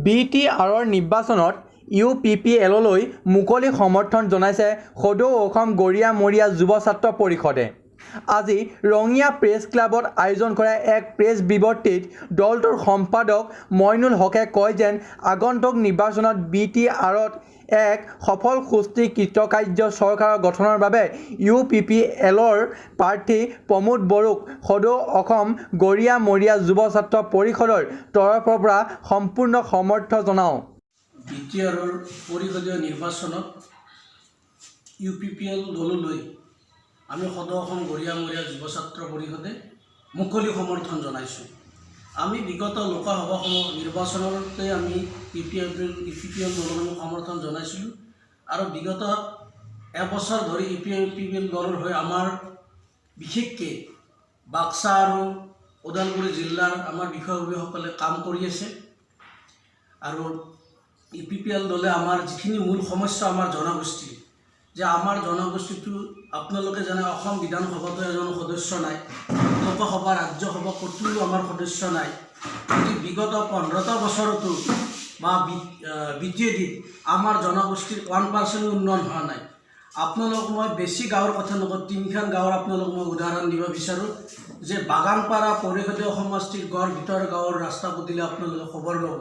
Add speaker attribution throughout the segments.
Speaker 1: BTRৰ নিৰ্বাচনত UPPLলৈ মুকলি সমৰ্থন জনাইছে সদৌ অসম গৰিয়া মৰিয়া যুৱ ছাত্ৰ পৰিষদে। আজি ৰঙিয়া প্ৰেছ ক্লাবত আয়োজন কৰা এক প্ৰেছ বিবৃতিত দলটোৰ সম্পাদক মইনুল হকে কয় যে আগন্তুক নিৰ্বাচনত BTRত এক সফল সুস্থিৰ কৃতকাৰ্য চৰকাৰৰ গঠনৰ বাবে UPPLৰ প্ৰাৰ্থী প্ৰমোদ বড়োক সদৌ অসম গৰিয়া মৰিয়া যুৱ ছাত্ৰ পৰিষদৰ তৰফৰ পৰা সম্পূৰ্ণ সমৰ্থন জনাওঁ।
Speaker 2: BTRৰ পৰিষদীয় নিৰ্বাচনত UPPL দললৈ আমি সদৌ অসম গৰিয়া মৰিয়া যুৱ ছাত্ৰ পৰিষদে মুকলি সমৰ্থন জনাইছোঁ। আমি বিগত লোকসভা নিৰ্বাচনতে আমি UPPL দলক সমৰ্থন জনাইছিলোঁ আৰু বিগত এবছৰ ধৰি UPPL দলৰ হৈ আমাৰ বিশেষকৈ বাক্সা আৰু ওদালগুৰি জিলাৰ আমাৰ বিষয়ববীয়াসকলে কাম কৰি আছে আৰু UPPL দলে আমাৰ যিখিনি মূল সমস্যা আমাৰ জনগোষ্ঠীৰ যে আমাৰ জনগোষ্ঠীটো আপোনালোকে জানে অসম বিধানসভাতো এজন সদস্য নাই, লোকসভা ৰাজ্যসভা ক'তো আমাৰ সদস্য নাই। বিগত 15টা বছৰতো বা BTADত আমাৰ জনগোষ্ঠীৰ 1% উন্নয়ন হোৱা নাই। আপোনালোক মই বেছি গাঁৱৰ কথা নকওঁ, 3খন গাঁৱৰ আপোনালোক মই উদাহৰণ দিব বিচাৰোঁ যে বাগানপাৰা পৰিষদীয় সমষ্টিৰ গড় ভিতৰ গাঁৱৰ ৰাস্তা পদূলি আপোনালোকে খবৰ ল'ব।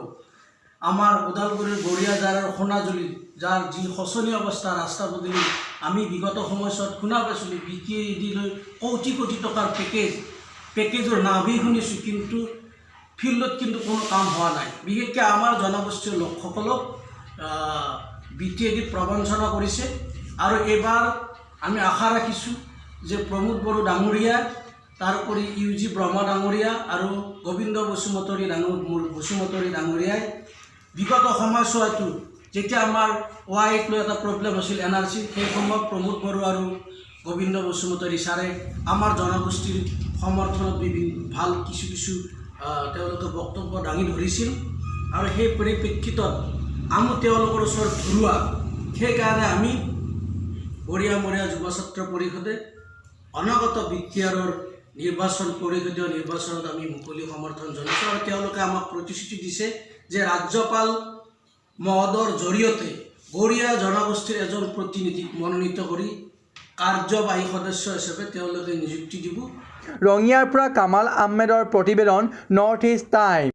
Speaker 2: আমাৰ ওদালগুৰিৰ গৰিয়াজাৰ আৰু সোণাজুলি যাৰ যি শোচনীয় অৱস্থা ৰাস্তা পদূলি আমি বিগত সময়ছোৱাত শুনা পাইছিলোঁ BTADলৈ কোটি কোটি টকাৰ পেকেজৰ নাভি শুনিছোঁ, কিন্তু ফিল্ডত কিন্তু কোনো কাম হোৱা নাই। বিশেষকৈ আমাৰ জনগোষ্ঠীৰ লোকসকলক BTADত প্ৰবঞ্চনা কৰিছে আৰু এইবাৰ আমি আশা ৰাখিছোঁ যে প্ৰমোদ বড়ো ডাঙৰীয়া, তাৰোপৰি UG ব্ৰহ্মা ডাঙৰীয়া আৰু গোবিন্দ বসুমতাৰী ডাঙৰীয়াই বিগত সময়ছোৱাটো যেতিয়া আমাৰ OIAক লৈ এটা প্ৰব্লেম হৈছিল NRC, সেই সময়ত প্ৰমোদ বড়ো আৰু গোবিন্দ বসুমতাৰী ছাৰে আমাৰ জনগোষ্ঠীৰ সমৰ্থনত ভাল কিছু তেওঁলোকে বক্তব্য দাঙি ধৰিছিল আৰু সেই পৰিপ্ৰেক্ষিতত আমি তেওঁলোকৰ ওচৰত ঘূৰোৱা। সেইকাৰণে আমি গৰিয়া মৰিয়া যুৱ ছাত্ৰ পৰিষদে অনাগত BTRৰ পৰিষদীয় নিৰ্বাচনত আমি মুকলি সমৰ্থন জনাইছোঁ আৰু তেওঁলোকে আমাক প্ৰতিশ্ৰুতি দিছে যে ৰাজ্যপাল মহোদয়ৰ জৰিয়তে গৰিয়া জনগোষ্ঠীৰ এজন প্ৰতিনিধিক মনোনীত কৰি কাৰ্যবাহী সদস্য হিচাপে তেওঁলোকে নিযুক্তি দিব।
Speaker 1: ৰঙিয়াৰ পৰা কামাল আহমেদৰ প্ৰতিবেদন নৰ্থ ইষ্ট টাইম।